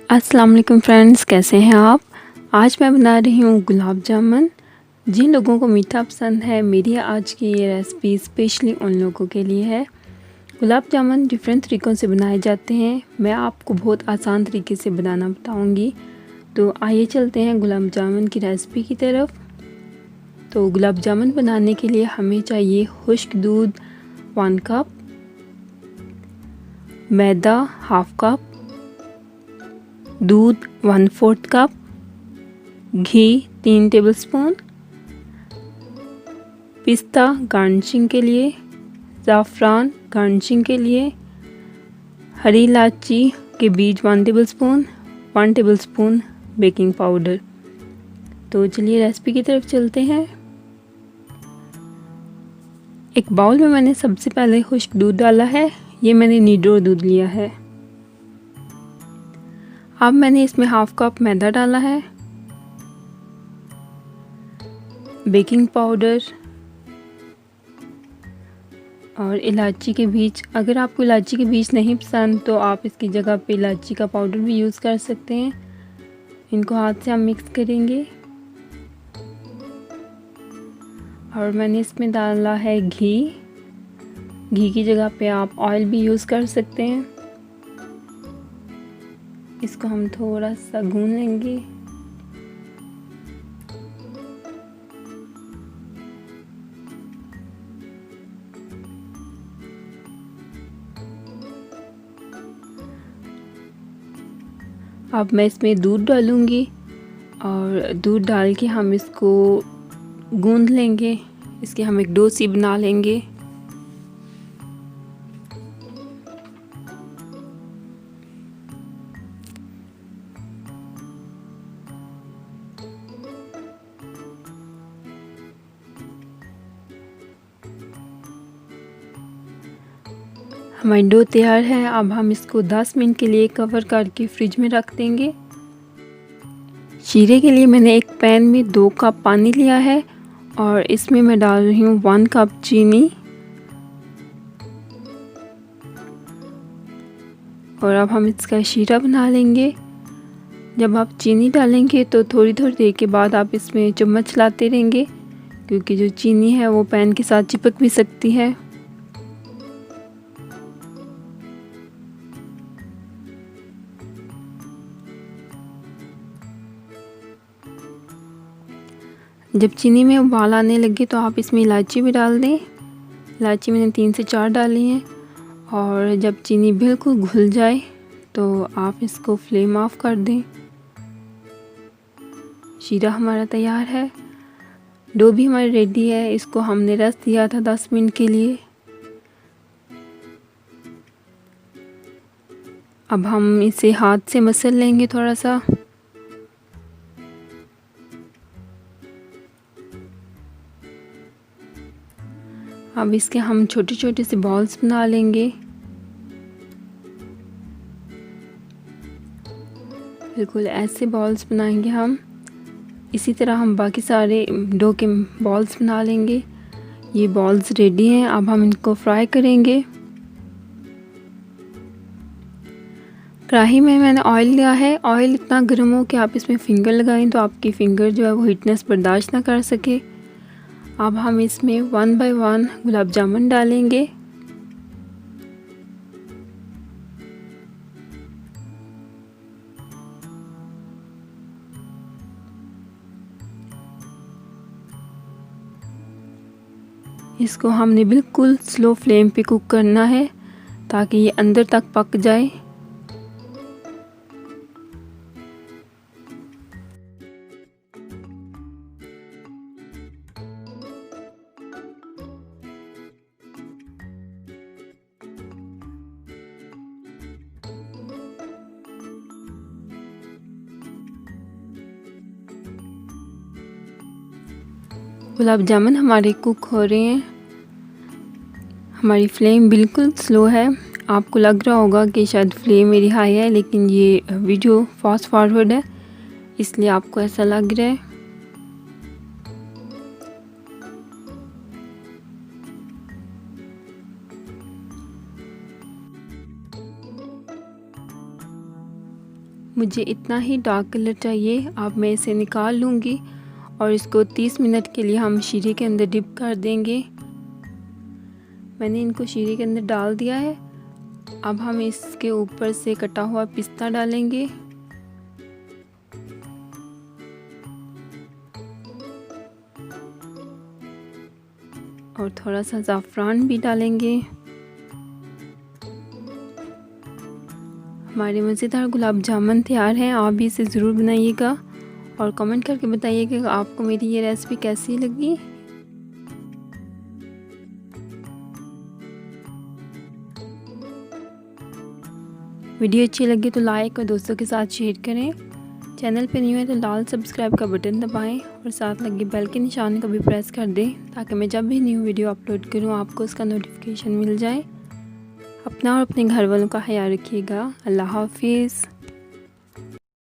अस्सलाम वालेकुम फ्रेंड्स, कैसे हैं आप। आज मैं बना रही हूँ गुलाब जामुन। जिन लोगों को मीठा पसंद है, मेरी आज की ये रेसिपी स्पेशली उन लोगों के लिए है। गुलाब जामुन डिफरेंट तरीक़ों से बनाए जाते हैं, मैं आपको बहुत आसान तरीके से बनाना बताऊँगी। तो आइए चलते हैं गुलाब जामुन की रेसिपी की तरफ। तो गुलाब जामुन बनाने के लिए हमें चाहिए खुश्क दूध 1 कप, मैदा हाफ कप, दूध 1/4 कप, घी 3 टेबलस्पून, पिस्ता गार्निशिंग के लिए, ज़ाफ़रान गार्निशिंग के लिए, हरी इलायची के बीज 1 टेबलस्पून, 1 टेबलस्पून बेकिंग पाउडर। तो चलिए रेसिपी की तरफ चलते हैं। एक बाउल में मैंने सबसे पहले खुश्क दूध डाला है, ये मैंने नीडो दूध लिया है। अब मैंने इसमें हाफ कप मैदा डाला है, बेकिंग पाउडर और इलायची के बीज। अगर आपको इलायची के बीज नहीं पसंद तो आप इसकी जगह पे इलायची का पाउडर भी यूज़ कर सकते हैं। इनको हाथ से हम मिक्स करेंगे और मैंने इसमें डाला है घी। घी की जगह पे आप ऑयल भी यूज़ कर सकते हैं। इसको हम थोड़ा सा गूंद लेंगे। अब मैं इसमें दूध डालूँगी और दूध डाल के हम इसको गूंद लेंगे। इसकी हम एक डो सी बना लेंगे। हमारी डो तैयार है। अब हम इसको 10 मिनट के लिए कवर करके फ्रिज में रख देंगे। शीरे के लिए मैंने एक पैन में 2 कप पानी लिया है और इसमें मैं डाल रही हूँ 1 कप चीनी। और अब हम इसका शीरा बना लेंगे। जब आप चीनी डालेंगे तो थोड़ी थोड़ी देर के बाद आप इसमें चम्मच चलाते रहेंगे, क्योंकि जो चीनी है वो पैन के साथ चिपक भी सकती है। जब चीनी में उबाल आने लगे तो आप इसमें इलायची भी डाल दें। इलायची मैंने 3 से 4 डाली हैं। और जब चीनी बिल्कुल घुल जाए तो आप इसको फ्लेम ऑफ कर दें। शीरा हमारा तैयार है। डो भी हमारी रेडी है। इसको हमने रेस्ट दिया था 10 मिनट के लिए। अब हम इसे हाथ से मसल लेंगे थोड़ा सा। अब इसके हम छोटे छोटे से बॉल्स बना लेंगे। बिल्कुल ऐसे बॉल्स बनाएंगे हम। इसी तरह हम बाकी सारे डो के बॉल्स बना लेंगे। ये बॉल्स रेडी हैं। अब हम इनको फ्राई करेंगे। कढ़ाई में मैंने ऑयल लिया है। ऑयल इतना गर्म हो कि आप इसमें फिंगर लगाएं तो आपकी फिंगर जो है वो हीटनेस बर्दाश्त ना कर सके। अब हम इसमें 1 बाय 1 गुलाब जामुन डालेंगे। इसको हमने बिल्कुल स्लो फ्लेम पे कुक करना है ताकि ये अंदर तक पक जाए। गुलाब जामुन हमारे कुक हो रहे हैं। हमारी फ्लेम बिल्कुल स्लो है। आपको लग रहा होगा कि शायद फ्लेम मेरी हाई है, लेकिन ये वीडियो फास्ट फॉरवर्ड है इसलिए आपको ऐसा लग रहा है। मुझे इतना ही डार्क कलर चाहिए। अब मैं इसे निकाल लूँगी और इसको 30 मिनट के लिए हम शीरे के अंदर डिप कर देंगे। मैंने इनको शीरे के अंदर डाल दिया है। अब हम इसके ऊपर से कटा हुआ पिस्ता डालेंगे और थोड़ा सा ज़ाफ़रान भी डालेंगे। हमारे मज़ेदार गुलाब जामुन तैयार हैं। आप भी इसे ज़रूर बनाइएगा और कमेंट करके बताइएगा कि आपको मेरी ये रेसिपी कैसी लगी। वीडियो अच्छी लगी तो लाइक और दोस्तों के साथ शेयर करें। चैनल पे न्यू है तो लाल सब्सक्राइब का बटन दबाएं और साथ लगे बेल के निशान को भी प्रेस कर दें ताकि मैं जब भी न्यू वीडियो अपलोड करूं आपको उसका नोटिफिकेशन मिल जाए। अपना और अपने घर वालों का ख्याल रखिएगा। अल्लाह हाफिज़।